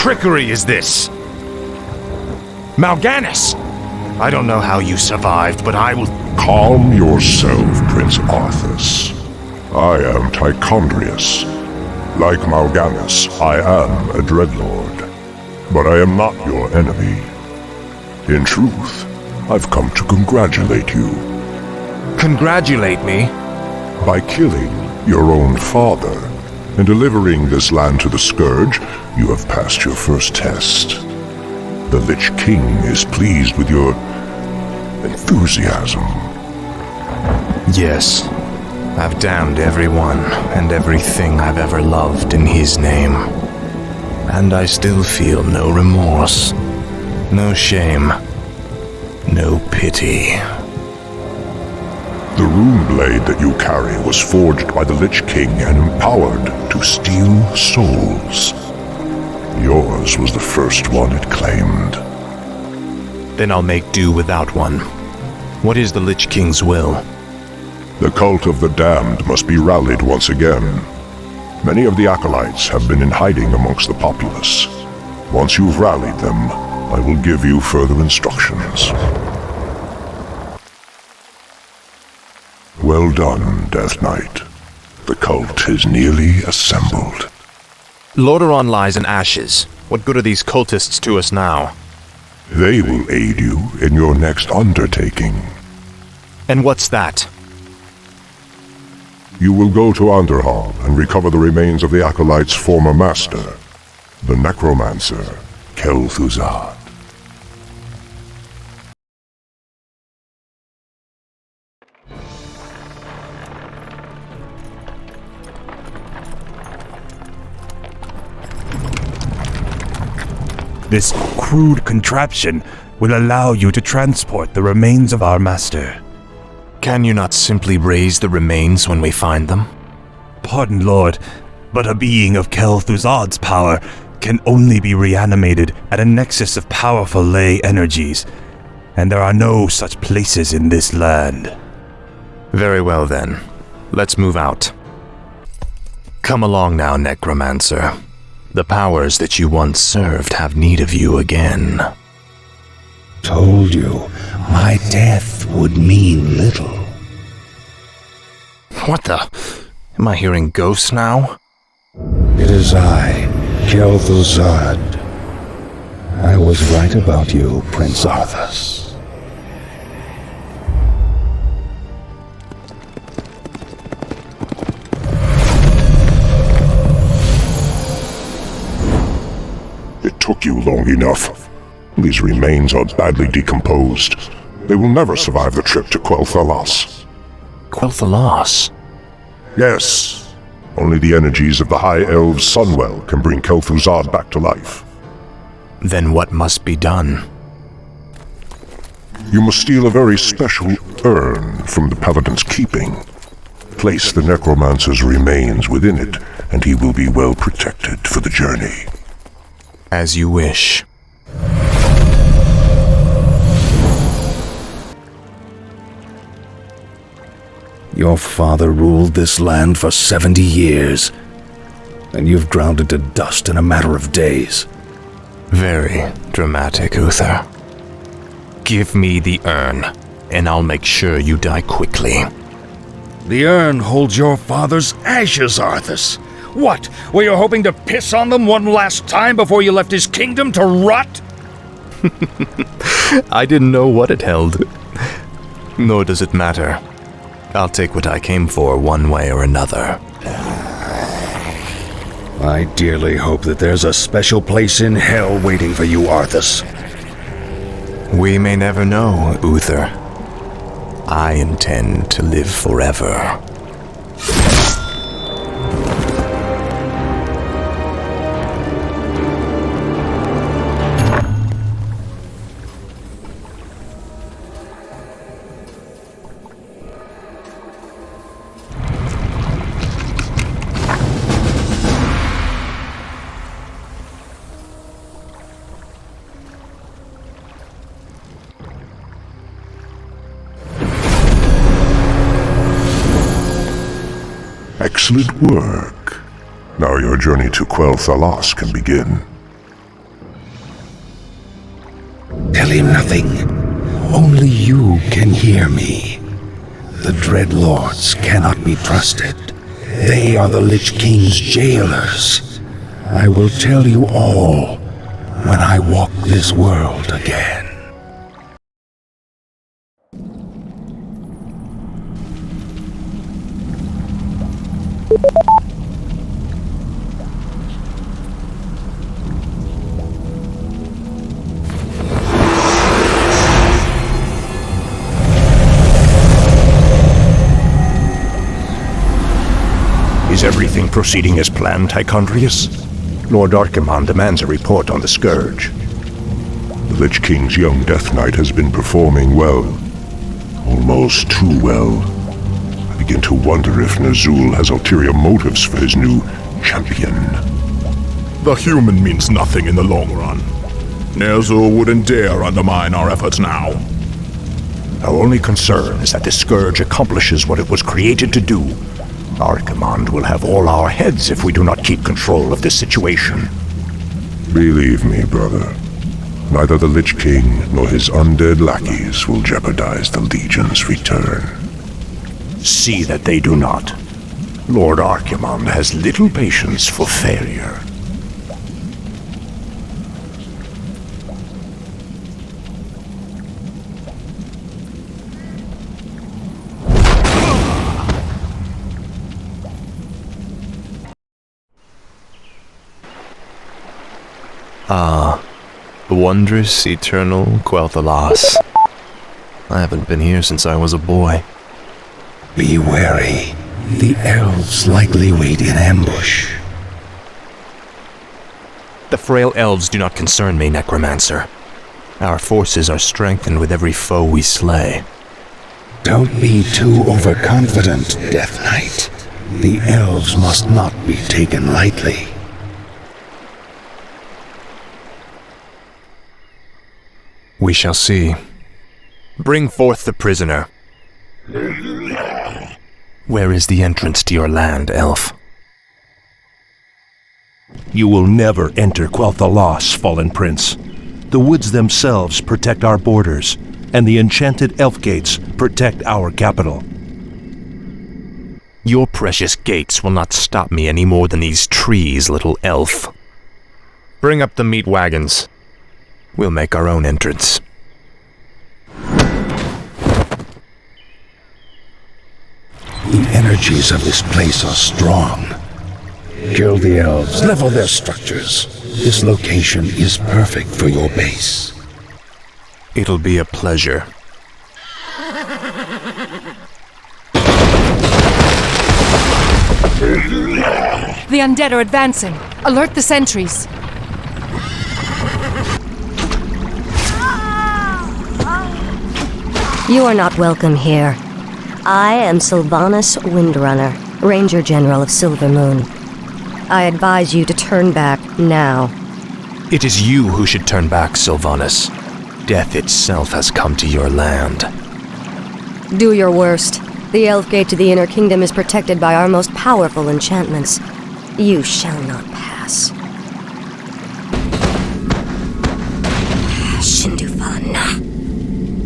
trickery is this? Mal'Ganis! I don't know how you survived, but I will... Calm yourself, Prince Arthas. I am Tichondrius. Like Mal'Ganis, I am a Dreadlord. But I am not your enemy. In truth, I've come to congratulate you. Congratulate me? By killing your own father and delivering this land to the Scourge, you have passed your first test. The Lich King is pleased with your enthusiasm. Yes, I've damned everyone and everything I've ever loved in his name. And I still feel no remorse, no shame, no pity. The rune blade that you carry was forged by the Lich King and empowered to steal souls. Yours was the first one it claimed. Then I'll make do without one. What is the Lich King's will? The cult of the damned must be rallied once again. Many of the acolytes have been in hiding amongst the populace. Once you've rallied them, I will give you further instructions. Well done, Death Knight. The cult is nearly assembled. Lordaeron lies in ashes. What good are these cultists to us now? They will aid you in your next undertaking. And what's that? You will go to Underhall and recover the remains of the acolyte's former master, the necromancer, Kelthuzad. This crude contraption will allow you to transport the remains of our master. Can you not simply raise the remains when we find them? Pardon, Lord, but a being of Kelthuzad's power can only be reanimated at a nexus of powerful ley energies, and there are no such places in this land. Very well then. Let's move out. Come along now, necromancer. The powers that you once served have need of you again. Told you, my death would mean little. What the? Am I hearing ghosts now? It is I, Kelthuzad. I was right about you, Prince Arthas. It took you long enough. These remains are badly decomposed. They will never survive the trip to Quel'Thalas. Quel'Thalas? Yes. Only the energies of the High Elves' Sunwell can bring Kelthuzad back to life. Then what must be done? You must steal a very special urn from the Paladin's keeping. Place the necromancer's remains within it, and he will be well protected for the journey. As you wish. Your father ruled this land for 70 years, and you've ground it to dust in a matter of days. Very dramatic, Uther. Give me the urn, and I'll make sure you die quickly. The urn holds your father's ashes, Arthas. What? Were you hoping to piss on them one last time before you left his kingdom to rot? I didn't know what it held. Nor does it matter. I'll take what I came for one way or another. I dearly hope that there's a special place in hell waiting for you, Arthas. We may never know, Uther. I intend to live forever. Excellent work. Now your journey to Quel'Thalas can begin. him nothing. Only you can hear me. The Dreadlords cannot be trusted. They are the Lich King's jailers. I will tell you all when I walk this world again. Is everything proceeding as planned, Tichondrius? Lord Archimonde demands a report on the Scourge. The Lich King's young Death Knight has been performing well. Almost too well. I begin to wonder if Ner'zhul has ulterior motives for his new champion. The human means nothing in the long run. Ner'zhul wouldn't dare undermine our efforts now. Our only concern is that the Scourge accomplishes what it was created to do. Archimonde will have all our heads if we do not keep control of this situation. Believe me, brother. Neither the Lich King nor his undead lackeys will jeopardize the Legion's return. See that they do not. Lord Archimonde has little patience for failure. Ah, the wondrous, eternal Kelthuzad. I haven't been here since I was a boy. Be wary. The elves likely wait in ambush. The frail elves do not concern me, Necromancer. Our forces are strengthened with every foe we slay. Don't be too overconfident, Death Knight. The elves must not be taken lightly. We shall see. Bring forth the prisoner. Where is the entrance to your land, elf? You will never enter Kelthuzad, fallen prince. The woods themselves protect our borders, and the enchanted elf gates protect our capital. Your precious gates will not stop me any more than these trees, little elf. Bring up the meat wagons. We'll make our own entrance. The energies of this place are strong. Kill the elves, level their structures. This location is perfect for your base. It'll be a pleasure. The undead are advancing. Alert the sentries. You are not welcome here. I am Sylvanas Windrunner, Ranger General of Silvermoon. I advise you to turn back now. It is you who should turn back, Sylvanas. Death itself has come to your land. Do your worst. The Elf Gate to the Inner Kingdom is protected by our most powerful enchantments. You shall not pass. Shindufan.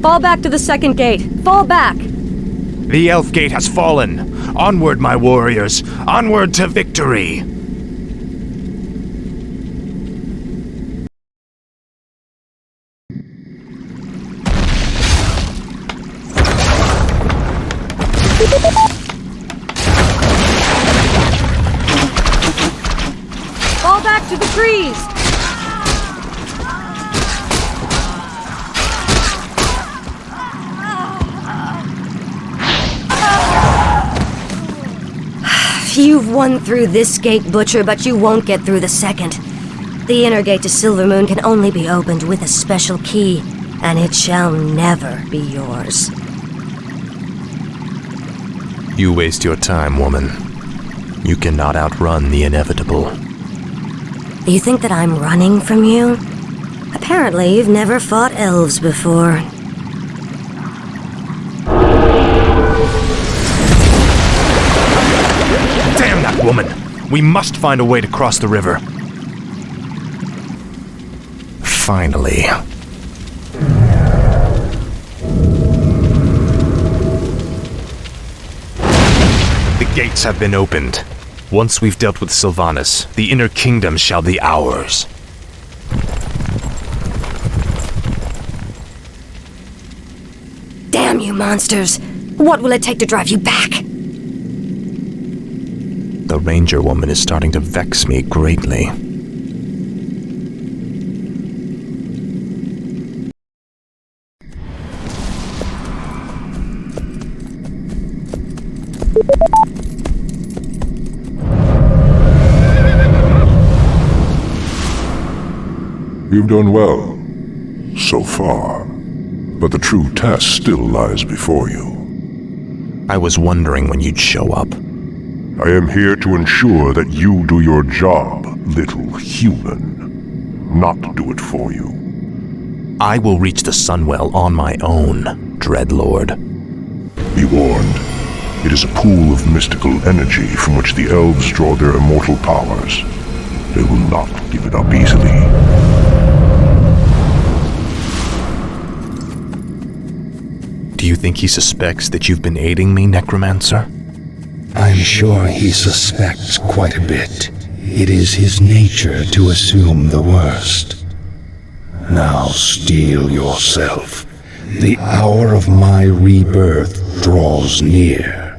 Fall back to the second gate. Fall back! The Elf Gate has fallen. Onward, my warriors. Onward to victory. Fall back to the trees! You've won through this gate, Butcher, but you won't get through the second. The inner gate to Silvermoon can only be opened with a special key, and it shall never be yours. You waste your time, woman. You cannot outrun the inevitable. You think that I'm running from you? Apparently, you've never fought elves before. Damn that woman! We must find a way to cross the river. Finally. gates have been opened. Once we've dealt with Sylvanas, the inner kingdom shall be ours. Damn you, monsters! What will it take to drive you back? The ranger woman is starting to vex me greatly. You've done well, so far. But the true test still lies before you. I was wondering when you'd show up. I am here to ensure that you do your job, little human. Not do it for you. I will reach the Sunwell on my own, Dreadlord. Be warned. It is a pool of mystical energy from which the elves draw their immortal powers. They will not give it up easily. Do you think he suspects that you've been aiding me, Necromancer? I'm sure he suspects quite a bit. It is his nature to assume the worst. Now steel yourself. The hour of my rebirth draws near.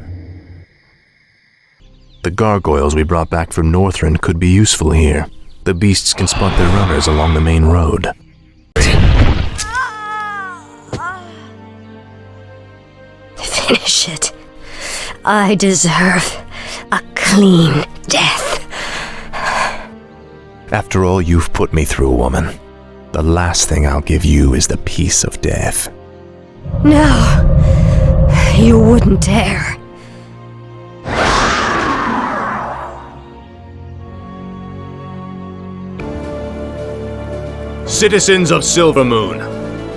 The gargoyles we brought back from Northrend could be useful here. The beasts can spot their runners along the main road. Finish it. I deserve a clean death. After all you've put me through, woman, the last thing I'll give you is the peace of death. No, you wouldn't dare. Citizens of Silvermoon,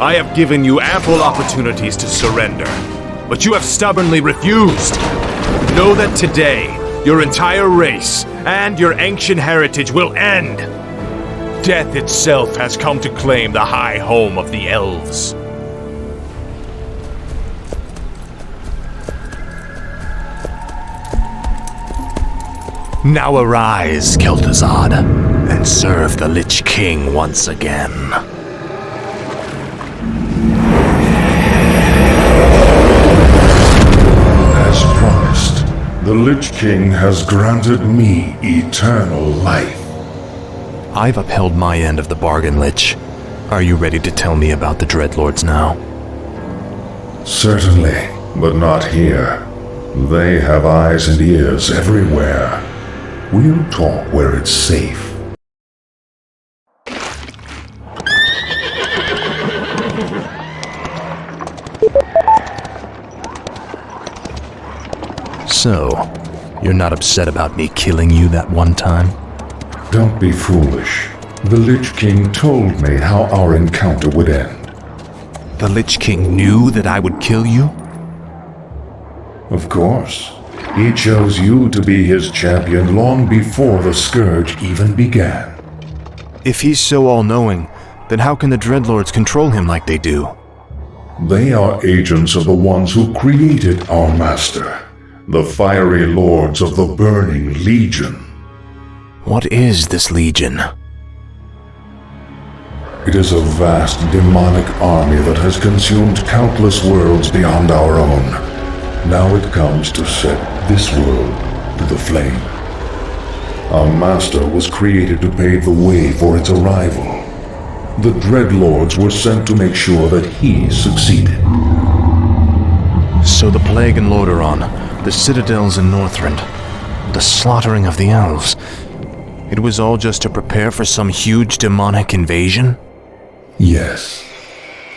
I have given you ample opportunities to surrender, but you have stubbornly refused. Know that today, your entire race and your ancient heritage will end. Death itself has come to claim the high home of the elves. Now arise, Kelthuzad, and serve the Lich King once again. As promised, the Lich King has granted me eternal life. I've upheld my end of the bargain, Lich. Are you ready to tell me about the Dreadlords now? Certainly, but not here. They have eyes and ears everywhere. We'll talk where it's safe. So, you're not upset about me killing you that one time? Don't be foolish. The Lich King told me how our encounter would end. The Lich King knew that I would kill you? Of course. He chose you to be his champion long before the Scourge even began. If he's so all-knowing, then how can the Dreadlords control him like they do? They are agents of the ones who created our master, the fiery lords of the Burning Legion. What is this Legion? It is a vast demonic army that has consumed countless worlds beyond our own. Now it comes to set this world to the flame. Our master was created to pave the way for its arrival. The Dreadlords were sent to make sure that he succeeded. So the Plague in Lordaeron, the citadels in Northrend, the slaughtering of the elves, it was all just to prepare for some huge demonic invasion? Yes.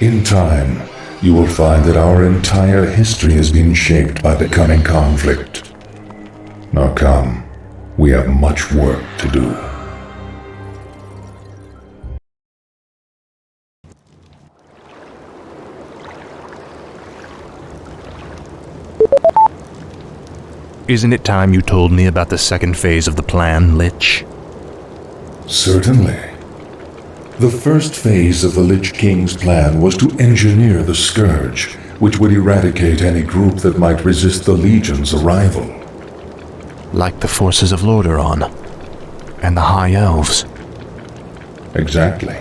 In time, you will find that our entire history has been shaped by the coming conflict. Now come, we have much work to do. Isn't it time you told me about the second phase of the plan, Lich? Certainly. The first phase of the Lich King's plan was to engineer the Scourge, which would eradicate any group that might resist the Legion's arrival. Like the forces of Lordaeron and the High Elves. Exactly.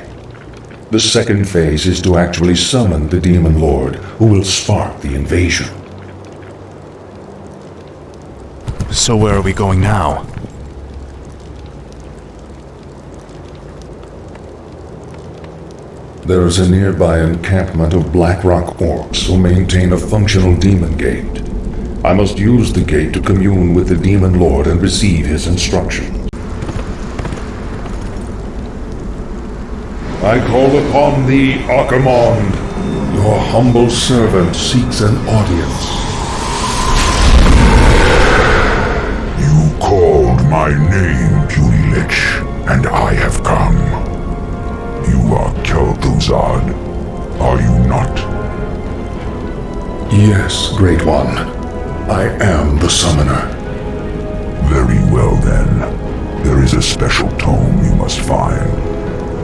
The second phase is to actually summon the Demon Lord, who will spark the invasion. So where are we going now? There is a nearby encampment of Blackrock orcs who maintain a functional demon gate. I must use the gate to commune with the Demon Lord and receive his instructions. I call upon thee, Archimonde. Your humble servant seeks an audience. You called my name, puny lich, and I have come. You are Kelthuzad, are you not? Yes, Great One. I am the summoner. Very well then. There is a special tome you must find.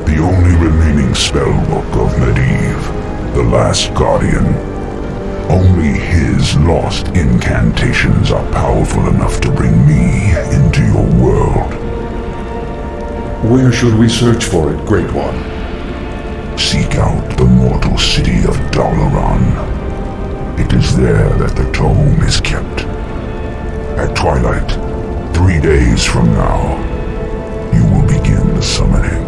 The only remaining spellbook of Medivh, the Last Guardian. Only his lost incantations are powerful enough to bring me into your world. Where should we search for it, Great One? Seek out the mortal city of Dalaran. It is there that the tome is kept. At twilight, 3 days from now, you will begin the summoning.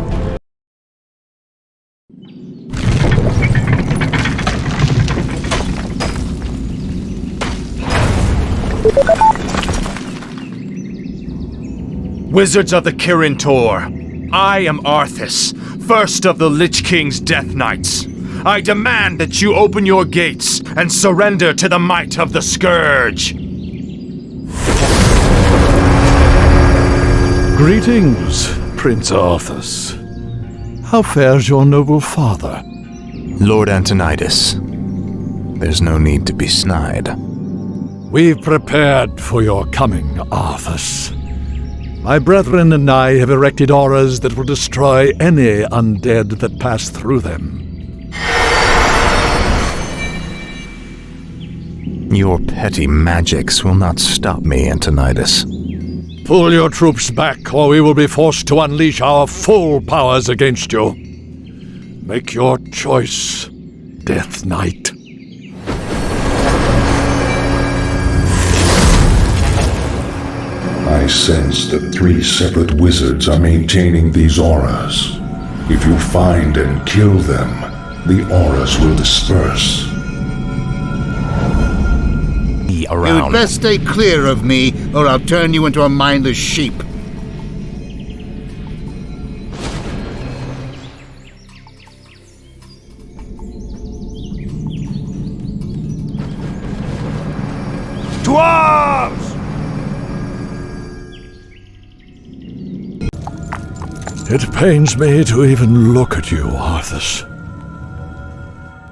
Wizards of the Kirin Tor, I am Arthas, first of the Lich King's Death Knights. I demand that you open your gates and surrender to the might of the Scourge. Greetings, Prince Arthas. How fares your noble father? Lord Antonidas, there's no need to be snide. We've prepared for your coming, Arthas. My brethren and I have erected auras that will destroy any undead that pass through them. Your petty magics will not stop me, Antonidas. Pull your troops back, or we will be forced to unleash our full powers against you. Make your choice, Death Knight. I sense that 3 separate wizards are maintaining these auras. If you find and kill them, the auras will disperse. You'd best stay clear of me, or I'll turn you into a mindless sheep. Dwarves! It pains me to even look at you, Arthas.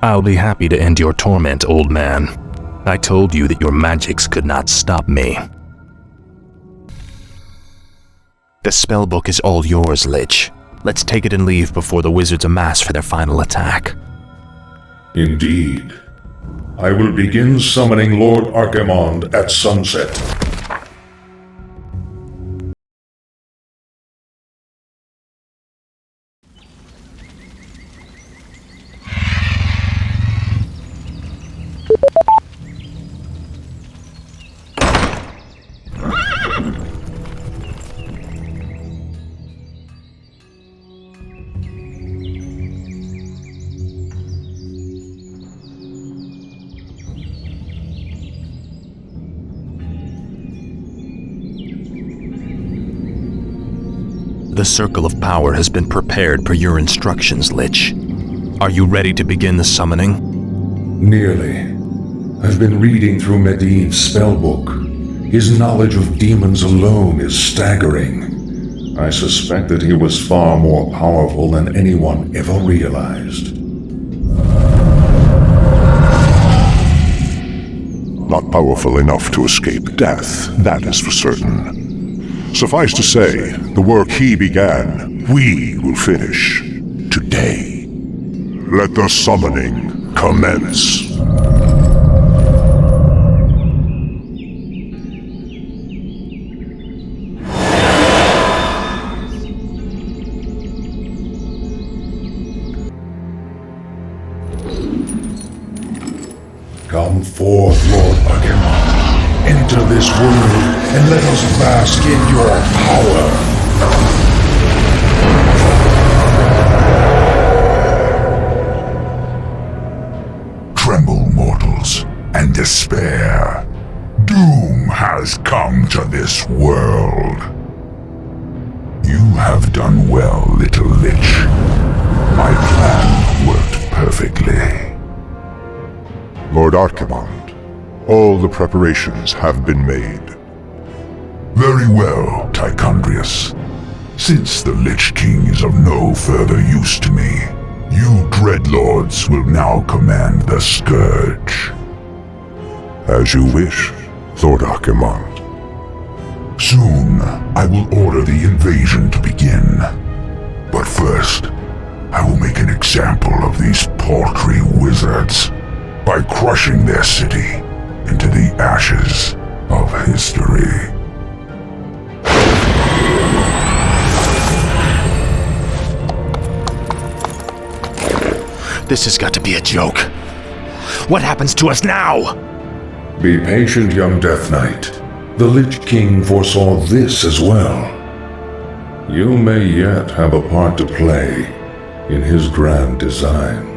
I'll be happy to end your torment, old man. I told you that your magics could not stop me. The spellbook is all yours, Lich. Let's take it and leave before the wizards amass for their final attack. Indeed. I will begin summoning Lord Archimonde at sunset. The Circle of Power has been prepared per your instructions, Lich. Are you ready to begin the summoning? Nearly. I've been reading through Medivh's spellbook. His knowledge of demons alone is staggering. I suspect that he was far more powerful than anyone ever realized. Not powerful enough to escape death, that is for certain. Suffice to say, the work he began, we will finish today. Let the summoning commence. Come forth, Lord Archimond. Enter this world and let us bask in your power. Tremble, mortals, and despair. Doom has come to this world. You have done well, little lich. My plan worked perfectly. Lord Archimond, all the preparations have been made. Very well, Tichondrius. Since the Lich King is of no further use to me, you Dreadlords will now command the Scourge. As you wish, Lord Archimond. Soon, I will order the invasion to begin. But first, I will make an example of these paltry wizards by crushing their city into the ashes of history. This has got to be a joke. What happens to us now? Be patient, young Death Knight. The Lich King foresaw this as well. You may yet have a part to play in his grand design.